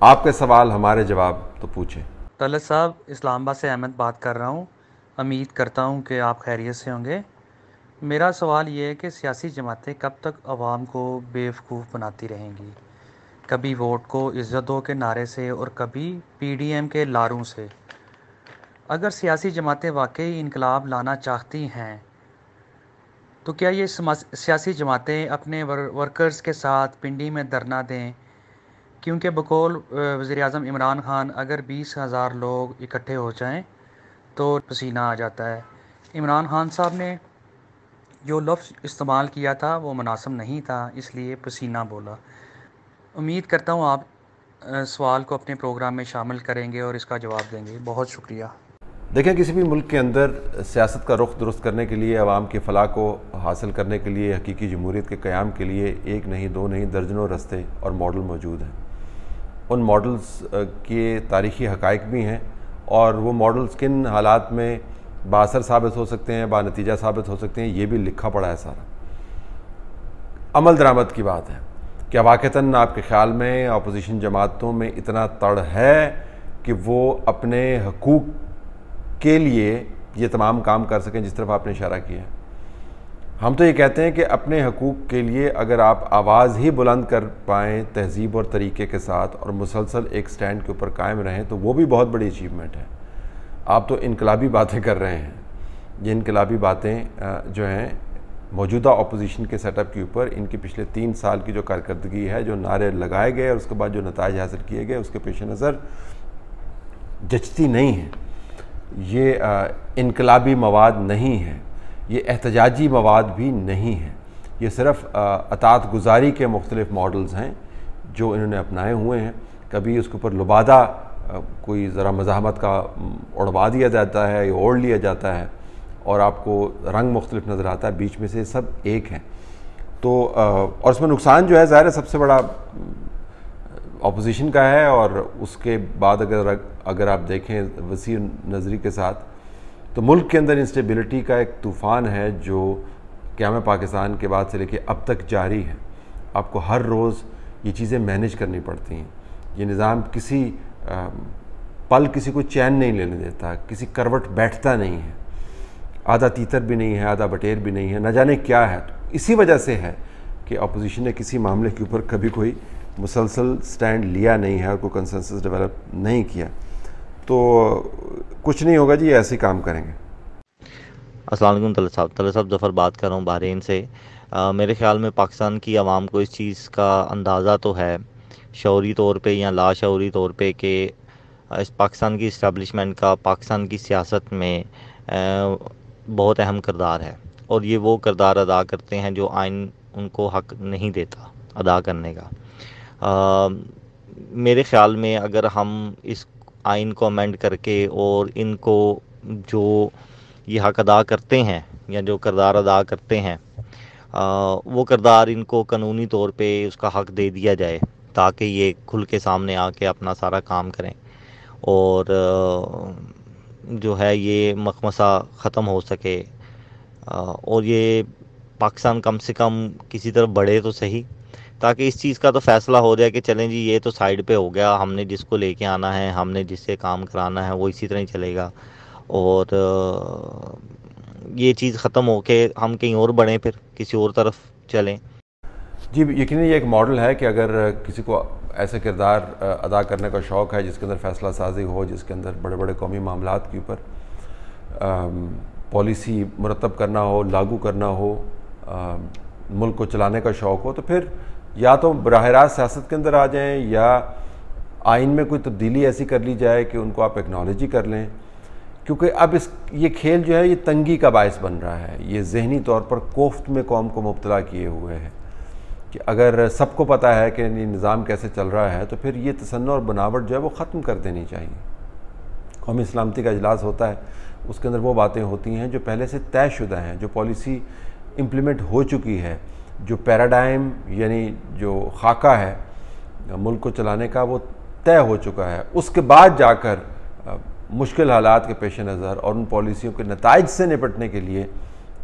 आपके सवाल हमारे जवाब तो पूछें। तलत साहब, इस्लामाबाद से अहमद बात कर रहा हूँ। उम्मीद करता हूँ कि आप खैरियत से होंगे। मेरा सवाल ये है कि सियासी जमातें कब तक अवाम को बेवकूफ़ बनाती रहेंगी, कभी वोट को इज़्ज़त दो के नारे से और कभी पीडीएम के लारों से। अगर सियासी जमातें वाकई इनकलाब लाना चाहती हैं तो क्या ये सियासी जमातें अपने वर्कर्स के साथ पिंडी में धरना दें, क्योंकि बकौल वज़ीर-ए-आज़म इमरान खान अगर 20,000 लोग इकट्ठे हो जाएं तो पसीना आ जाता है। इमरान खान साहब ने जो लफ्ज़ इस्तेमाल किया था वो मुनासिब नहीं था, इसलिए पसीना बोला। उम्मीद करता हूँ आप सवाल को अपने प्रोग्राम में शामिल करेंगे और इसका जवाब देंगे। बहुत शुक्रिया। देखें, किसी भी मुल्क के अंदर सियासत का रुख दुरुस्त करने के लिए, आवाम की फलाह को हासिल करने के लिए, हकीकी जमहूरियत के क़याम के लिए एक नहीं, दो नहीं, दर्जनों रस्ते और मॉडल मौजूद हैं। उन मॉडल्स के तारीख़ी हक़ाइक़ भी हैं और वो मॉडल्स किन हालात में बाअसर साबित हो सकते हैं, बानतीजा साबित हो सकते हैं, ये भी लिखा पड़ा है सारा। अमल दरामद की बात है, क्या वाक़तन आपके ख़्याल में अपोजिशन जमातों में इतना तड़ है कि वो अपने हकूक़ के लिए ये तमाम काम कर सकें जिस तरफ आपने इशारा किया है? हम तो ये कहते हैं कि अपने हकूक़ के लिए अगर आप आवाज़ ही बुलंद कर पाएँ तहज़ीब और तरीक़े के साथ और मुसलसल एक स्टैंड के ऊपर कायम रहें तो वो भी बहुत बड़ी अचीवमेंट है। आप तो इनकलाबी बातें कर रहे हैं। ये इनकलाबी बातें जो हैं मौजूदा अपोजिशन के सेटअप के ऊपर, इनकी पिछले 3 साल की जो कारकर्दगी है, जो नारे लगाए गए और उसके बाद जो नताइज हासिल किए गए, उसके पेश नज़र जचती नहीं है। ये इनकलाबी मवाद नहीं है, ये एहतजाजी मवाद भी नहीं है, ये सिर्फ़ अतात गुजारी के मुख्तलिफ़ मॉडल्स हैं जो इन्होंने अपनाए हुए हैं। कभी उसके ऊपर लुबादा कोई ज़रा मज़ाहमत का उड़वा दिया जाता है या ओढ़ लिया जाता है और आपको रंग मुख्तलिफ नज़र आता है, बीच में से सब एक हैं। तो और उसमें नुकसान जो है ज़ाहिर है सबसे बड़ा अपोजिशन का है। और उसके बाद अगर आप देखें वसी नज़री के साथ, तो मुल्क के अंदर इंस्टेबिलिटी का एक तूफ़ान है जो क़याम पाकिस्तान के बाद से लेके अब तक जारी है। आपको हर रोज़ ये चीज़ें मैनेज करनी पड़ती हैं। ये निज़ाम किसी पल किसी को चैन नहीं लेने देता, किसी करवट बैठता नहीं है, आधा तीतर भी नहीं है, आधा बटेर भी नहीं है, न जाने क्या है। तो इसी वजह से है कि अपोजिशन ने किसी मामले के ऊपर कभी कोई मुसलसल स्टैंड लिया नहीं है और कोई कंसेंसस डेवलप नहीं किया। तो कुछ नहीं होगा जी, ऐसे काम करेंगे। अस्सलाम वालेकुम तलत साहब ज़फ़र बात कर रहा हूँ बहरीन से। मेरे ख़्याल में पाकिस्तान की आवाम को इस चीज़ का अंदाज़ा तो है शऊरी तौर पे या लाशऊरी तौर पे कि इस पाकिस्तान की इस्टेब्लिशमेंट का पाकिस्तान की सियासत में बहुत अहम किरदार है और ये वो किरदार अदा करते हैं जो आइन उनको हक़ नहीं देता अदा करने का। मेरे ख़्याल में अगर हम इस आइन को अमेंड करके और इनको जो ये हक़ अदा करते हैं या जो किरदार अदा करते हैं वो किरदार इनको कानूनी तौर पे उसका हक़ दे दिया जाए ताकि ये खुल के सामने आके अपना सारा काम करें और जो है ये मखमसा ख़त्म हो सके और ये पाकिस्तान कम से कम किसी तरह बढ़े तो सही, ताकि इस चीज़ का तो फ़ैसला हो जाए कि चलें जी ये तो साइड पे हो गया, हमने जिसको लेके आना है, हमने जिससे काम कराना है वो इसी तरह ही चलेगा और ये चीज़ ख़त्म हो के हम कहीं और बढ़ें, फिर किसी और तरफ चलें। जी यकीनन ये एक मॉडल है कि अगर किसी को ऐसे किरदार अदा करने का शौक़ है जिसके अंदर फ़ैसला साजी हो, जिसके अंदर बड़े बड़े कौमी मामलात के ऊपर पॉलिसी मुरतब करना हो, लागू करना हो, मुल्क को चलाने का शौक़ हो, तो फिर या तो बराह रास्त सियासत के अंदर आ जाएं या आइन में कोई तब्दीली ऐसी कर ली जाए कि उनको आप एक्नॉलेज ही कर लें। क्योंकि अब ये खेल जो है ये तंगी का बायस बन रहा है, ये ज़हनी तौर पर कोफ्त में कौम को मुब्तला किए हुए है कि अगर सबको पता है कि निज़ाम कैसे चल रहा है तो फिर ये तसन्नुअ और बनावट जो है वो ख़त्म कर देनी चाहिए। कौमी सलामती का इजलास होता है, उसके अंदर वो बातें होती हैं जो पहले से तयशुदा हैं, जो पॉलिसी इम्प्लीमेंट हो चुकी है, जो पैराडाइम यानी जो खाका है मुल्क को चलाने का वो तय हो चुका है। उसके बाद जाकर मुश्किल हालात के पेश नज़र और उन पॉलिसियों के नताइज से निपटने के लिए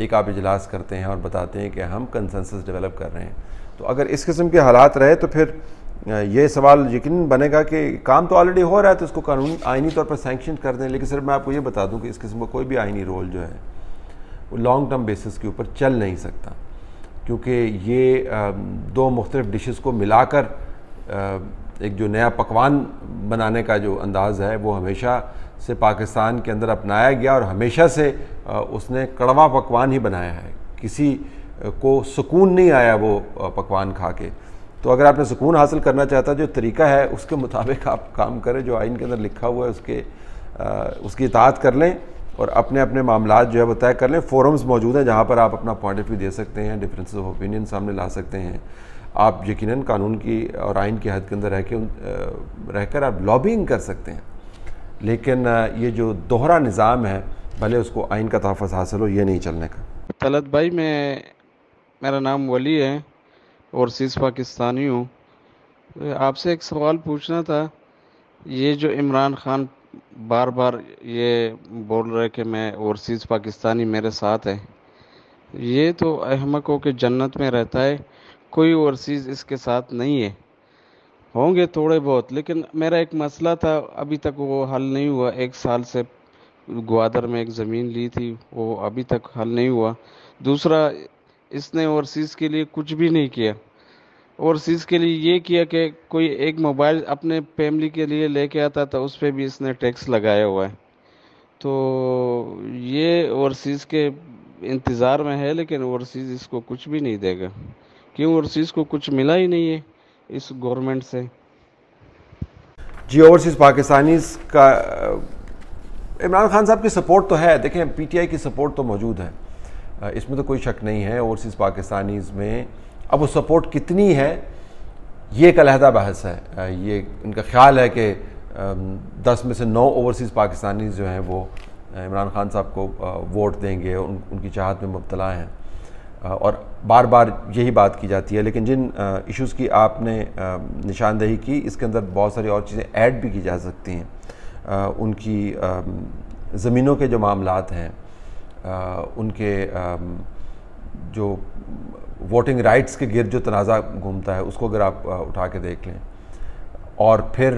एक आप इजलास करते हैं और बताते हैं कि हम कंसेंसस डेवलप कर रहे हैं। तो अगर इस किस्म के हालात रहे तो फिर ये सवाल यकीन बनेगा कि काम तो ऑलरेडी हो रहा है तो इसको कानून आइनी तौर पर सैंक्शन कर दें, लेकिन सिर्फ मैं आपको ये बता दूं कि इस किस्म का कोई भी आइनी रोल जो है वो लॉन्ग टर्म बेसिस के ऊपर चल नहीं सकता, क्योंकि ये दो मुख्तलिफ डिशेस को मिलाकर एक जो नया पकवान बनाने का जो अंदाज़ है वो हमेशा से पाकिस्तान के अंदर अपनाया गया और हमेशा से उसने कड़वा पकवान ही बनाया है। किसी को सुकून नहीं आया वो पकवान खा के। तो अगर आपने सुकून हासिल करना चाहता जो तरीका है उसके मुताबिक आप काम करें, जो आइन के अंदर लिखा हुआ है उसकी इताअत कर लें और अपने अपने मामलात जो है वो तय कर लें। फोरम्स मौजूद हैं जहाँ पर आप अपना पॉइंट ऑफ व्यू दे सकते हैं, डिफरेंसेस ऑफ ओपिनियन सामने ला सकते हैं। आप यकीनन कानून की और आइन की हद के अंदर रहकर आप लॉबिंग कर सकते हैं, लेकिन ये जो दोहरा निज़ाम है भले उसको आइन का तहफ़्फ़ुज़ हासिल हो, ये नहीं चलने का। तलत भाई, मेरा नाम वली है और सीज़ पाकिस्तानी हूँ। आपसे एक सवाल पूछना था। ये जो इमरान खान बार बार ये बोल रहे कि मैं ओवरसीज़ पाकिस्तानी मेरे साथ है, ये तो अहमकों के जन्नत में रहता है, कोई ओवरसीज़ इसके साथ नहीं है। होंगे थोड़े बहुत, लेकिन मेरा एक मसला था अभी तक वो हल नहीं हुआ। 1 साल से ग्वादर में एक ज़मीन ली थी, वो अभी तक हल नहीं हुआ। दूसरा, इसने ओवरसीज़ के लिए कुछ भी नहीं किया। ओवरसीज़ के लिए ये किया कि कोई एक मोबाइल अपने फैमिली के लिए लेके आता था, उस पर भी इसने टैक्स लगाया हुआ है। तो ये ओवरसीज़ के इंतज़ार में है, लेकिन ओवरसीज़ इसको कुछ भी नहीं देगा। क्यों? ओवरसीज़ को कुछ मिला ही नहीं है इस गवर्नमेंट से। जी, ओवरसीज़ पाकिस्तानीज़ का इमरान खान साहब की सपोर्ट तो है। देखें, पीटीआई की सपोर्ट तो मौजूद है, इसमें तो कोई शक नहीं है। ओवरसीज़ पाकिस्तानीज़ में अब वो सपोर्ट कितनी है ये एक अलहदा बहस है। ये इनका ख्याल है कि 10 में से 9 ओवरसीज़ पाकिस्तानीज़ जो हैं वो इमरान खान साहब को वोट देंगे, उनकी चाहत में मुब्तला हैं और बार बार यही बात की जाती है। लेकिन जिन इश्यूज़ की आपने निशानदेही की, इसके अंदर बहुत सारी और चीज़ें ऐड भी की जा सकती हैं। उनकी ज़मीनों के जो मामलात हैं, उनके जो वोटिंग राइट्स के गिर्द जो तनाज़ा घूमता है उसको अगर आप उठा के देख लें, और फिर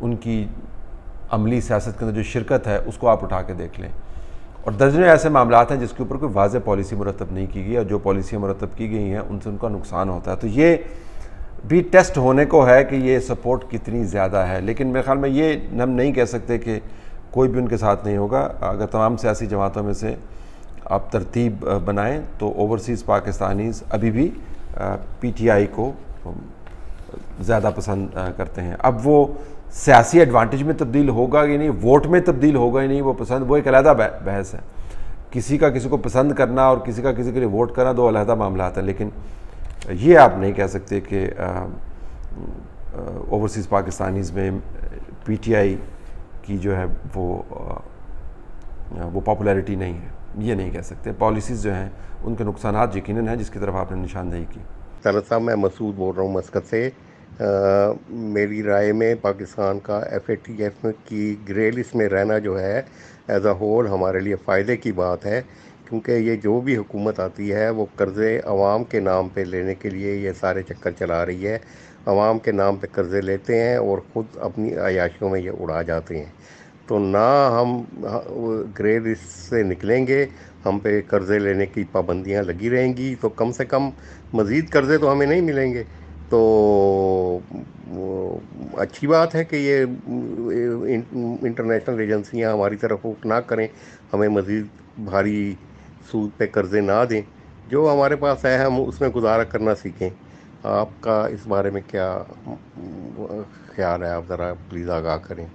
उनकी अमली सियासत के अंदर जो शिरकत है उसको आप उठा के देख लें, और दर्जनों ऐसे मामलात हैं जिसके ऊपर कोई वाज़ेह पॉलिसी मुरतब नहीं की गई और जो पॉलिसियाँ मुरतब की गई हैं उनसे उनका नुकसान होता है। तो ये भी टेस्ट होने को है कि ये सपोर्ट कितनी ज़्यादा है। लेकिन मेरे ख्याल में ये हम नहीं कह सकते कि कोई भी उनके साथ नहीं होगा। अगर तमाम सियासी जमातों में से आप तरतीब बनाएं तो ओवरसीज़ पाकिस्तानीज़ अभी भी पीटीआई को ज़्यादा पसंद करते हैं। अब वो सियासी एडवांटेज में तब्दील होगा कि नहीं, वोट में तब्दील होगा ही नहीं, वो एक अलहदा बहस है। किसी का किसी को पसंद करना और किसी का किसी के लिए वोट करना दो अलहदा मामलात हैं। लेकिन ये आप नहीं कह सकते कि ओवरसीज़ पाकिस्तानीज़ में पीटीआई की जो है वो पॉपुलैरिटी नहीं है, ये नहीं कह सकते। पॉलिसीज़ जो हैं उनके नुकसानात यकीनन हैं, जिसकी तरफ आपने निशानदेही की। तलत साहब, मैं मसूद बोल रहा हूँ मस्कत से। मेरी राय में पाकिस्तान का FATF की ग्रे लिस्ट में रहना जो है एज अ होल हमारे लिए फ़ायदे की बात है, क्योंकि ये जो भी हुकूमत आती है वो कर्ज़े अवाम के नाम पे लेने के लिए ये सारे चक्कर चला रही है। अवाम के नाम पे कर्ज़े लेते हैं और ख़ुद अपनी अयाशियों में ये उड़ा जाते हैं। तो ना हम ग्रे लिस्ट से निकलेंगे, हम पे कर्ज़े लेने की पाबंदियां लगी रहेंगी, तो कम से कम मज़ीद कर्ज़े तो हमें नहीं मिलेंगे। तो अच्छी बात है कि ये इंटरनेशनल एजेंसियां हमारी तरफ रुख ना करें, हमें मज़ीद भारी सूद पे कर्ज़े ना दें। जो हमारे पास है हम उसमें गुजारा करना सीखें। आपका इस बारे में क्या ख्याल है? आप ज़रा प्लीज़ आगाह करें।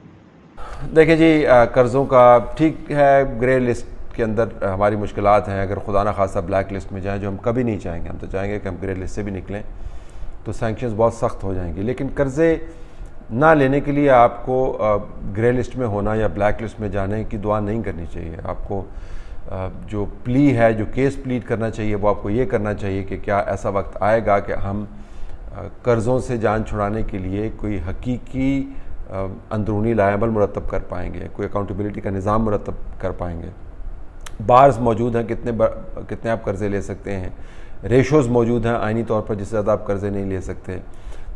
देखिए जी, कर्ज़ों का ठीक है, ग्रे लिस्ट के अंदर हमारी मुश्किलात हैं। अगर खुदा ना खासा ब्लैक लिस्ट में जाएं, जो हम कभी नहीं चाहेंगे, हम तो चाहेंगे कि हम ग्रे लिस्ट से भी निकलें, तो सैंक्शंस बहुत सख्त हो जाएंगी। लेकिन कर्ज़े ना लेने के लिए आपको ग्रे लिस्ट में होना या ब्लैक लिस्ट में जाने की दुआ नहीं करनी चाहिए। आपको जो प्ली है, जो केस प्लीड करना चाहिए, वो आपको ये करना चाहिए कि क्या ऐसा वक्त आएगा कि हम कर्ज़ों से जान छुड़ाने के लिए कोई हकीकी अंदरूनी लायबल मुरतब कर पाएंगे, कोई अकाउंटेबिलिटी का निज़ाम मुरतब कर पाएंगे। बार्स मौजूद हैं, कितने आप कर्ज़े ले सकते हैं, रेशोज़ मौजूद हैं आइनी तौर पर जिससे ज़्यादा आप कर्ज़े नहीं ले सकते।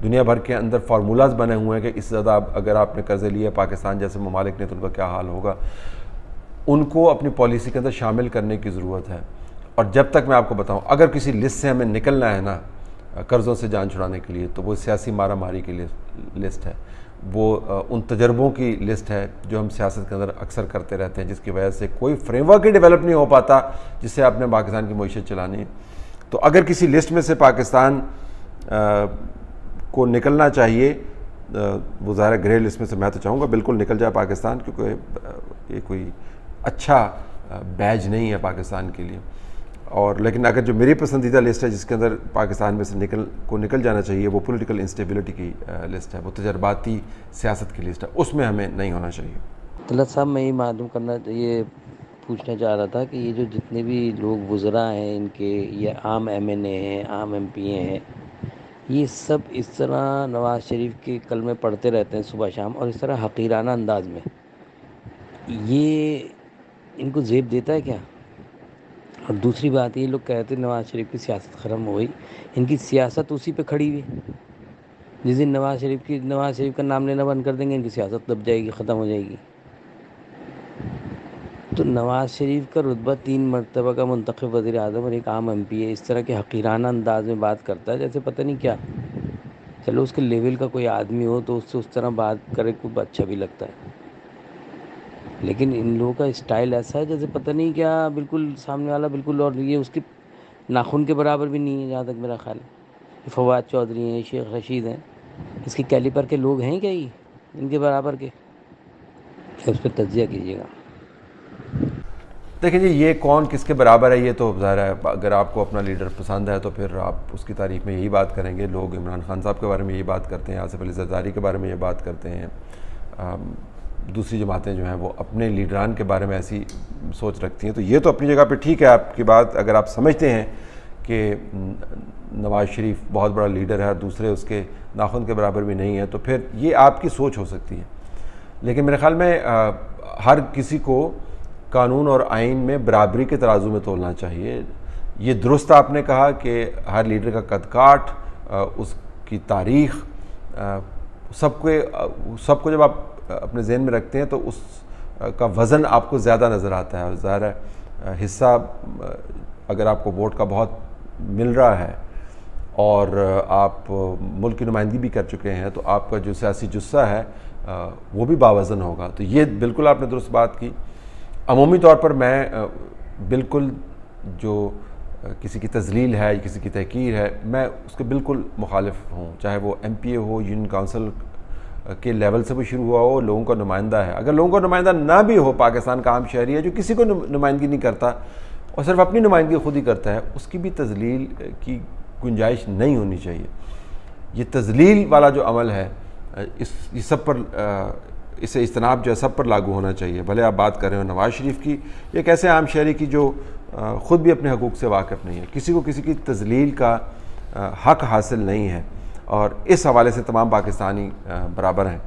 दुनिया भर के अंदर फार्मूलाज बने हुए हैं कि इससे ज़्यादा अगर आपने कर्ज़े लिए पाकिस्तान जैसे ममालिक ने तो उनका क्या हाल होगा। उनको अपनी पॉलिसी के अंदर शामिल करने की ज़रूरत है। और जब तक मैं आपको बताऊं, अगर किसी लिस्ट से हमें निकलना है ना कर्ज़ों से जान छुड़ाने के लिए, तो वो सियासी मारा मारी की लिस्ट है, वो उन तजर्बों की लिस्ट है जो हम सियासत के अंदर अक्सर करते रहते हैं, जिसकी वजह से कोई फ्रेमवर्क ही डेवलप नहीं हो पाता जिससे आपने पाकिस्तान की मईशत चलानी है। तो अगर किसी लिस्ट में से पाकिस्तान को निकलना चाहिए, वो ज़ाहिर ग्रे लिस्ट में से मैं तो चाहूँगा बिल्कुल निकल जाए पाकिस्तान, क्योंकि ये कोई अच्छा बैज नहीं है पाकिस्तान के लिए। और लेकिन अगर जो मेरी पसंदीदा लिस्ट है जिसके अंदर पाकिस्तान में से निकल जाना चाहिए, वो पॉलिटिकल इंस्टेबिलिटी की लिस्ट है, वो तजर्बाती सियासत की लिस्ट है, उसमें हमें नहीं होना चाहिए। तलत साहब, मैं ये मालूम ये पूछना चाह रहा था कि ये जो जितने भी लोग वज़रा हैं इनके, ये आम MNA हैं, आम MP हैं, ये सब इस तरह नवाज़ शरीफ के कलमे पढ़ते रहते हैं सुबह शाम, और इस तरह हकीराना अंदाज में, ये इनको ज़ेब देता है क्या? और दूसरी बात, ये लोग कहते हैं नवाज़ शरीफ की सियासत ख़त्म हो गई, इनकी सियासत उसी पे खड़ी हुई। जिस दिन नवाज़ शरीफ का नाम लेना बंद कर देंगे, इनकी सियासत दब जाएगी, ख़त्म हो जाएगी। तो नवाज़ शरीफ का रुतबा 3 मरतबा का मुंतखब वज़ीर आज़म और एक आम MP है, इस तरह के हकीराना अंदाज में बात करता है जैसे पता नहीं क्या। चलो उसके लेवल का कोई आदमी हो तो उससे उस तरह बात करे कुछ अच्छा भी लगता है, लेकिन इन लोगों का स्टाइल ऐसा है जैसे पता नहीं क्या, बिल्कुल सामने वाला बिल्कुल, और ये उसके नाखून के बराबर भी नहीं है जहाँ तक मेरा ख्याल है। फवाद चौधरी हैं, शेख रशीद हैं, इसके कैलिपर के लोग हैं क्या ये इनके बराबर के? उस पर तज्जिया कीजिएगा। देखिए जी, ये कौन किसके बराबर है, ये तो ज़ाहिर है अगर आपको अपना लीडर पसंद है तो फिर आप उसकी तारीफ़ में यही बात करेंगे। लोग इमरान खान साहब के बारे में यही बात करते हैं, आसिफ अली ज़रदारी के बारे में ये बात करते हैं। दूसरी जमातें जो हैं वो अपने लीडरान के बारे में ऐसी सोच रखती हैं। तो ये तो अपनी जगह पे ठीक है आपकी बात। अगर आप समझते हैं कि नवाज़ शरीफ बहुत बड़ा लीडर है, दूसरे उसके नाखून के बराबर भी नहीं है, तो फिर ये आपकी सोच हो सकती है। लेकिन मेरे ख़्याल में हर किसी को कानून और आइन में बराबरी के तराजू में तोलना चाहिए। ये दुरुस्त आपने कहा कि हर लीडर का कद काठ, उसकी तारीख़, सबको जब आप अपने जहन में रखते हैं तो उस का वज़न आपको ज़्यादा नज़र आता है। और ज़ाहिर है हिस्सा अगर आपको वोट का बहुत मिल रहा है और आप मुल्क की नुमाइंदगी भी कर चुके हैं, तो आपका जो सियासी जुस्सा है वो भी बावज़न होगा। तो ये बिल्कुल आपने दुरुस्त बात की। अमूमी तौर पर मैं बिल्कुल जो किसी की तज़लील है, किसी की तहकीर है, मैं उसके बिल्कुल मुखालिफ हूँ। चाहे वो MPA हो, यूनियन काउंसिल के लेवल से वो शुरू हुआ हो, लोगों का नुमाइंदा है। अगर लोगों का नुमाइंदा ना भी हो, पाकिस्तान का आम शहरी है जो किसी को नुमाइंदगी नहीं करता और सिर्फ अपनी नुमाइंदगी खुद ही करता है, उसकी भी तज़लील की गुंजाइश नहीं होनी चाहिए। ये तज़लील वाला जो अमल है इस सब पर इसे इज्तनाब जो है सब पर लागू होना चाहिए। भले आप बात कर रहे हो नवाज़ शरीफ की, एक ऐसे आम शहरी की जो ख़ुद भी अपने हकूक़ से वाकिफ़ नहीं है, किसी को किसी की तज़लील का हक़ हासिल नहीं है, और इस हवाले से तमाम पाकिस्तानी बराबर हैं।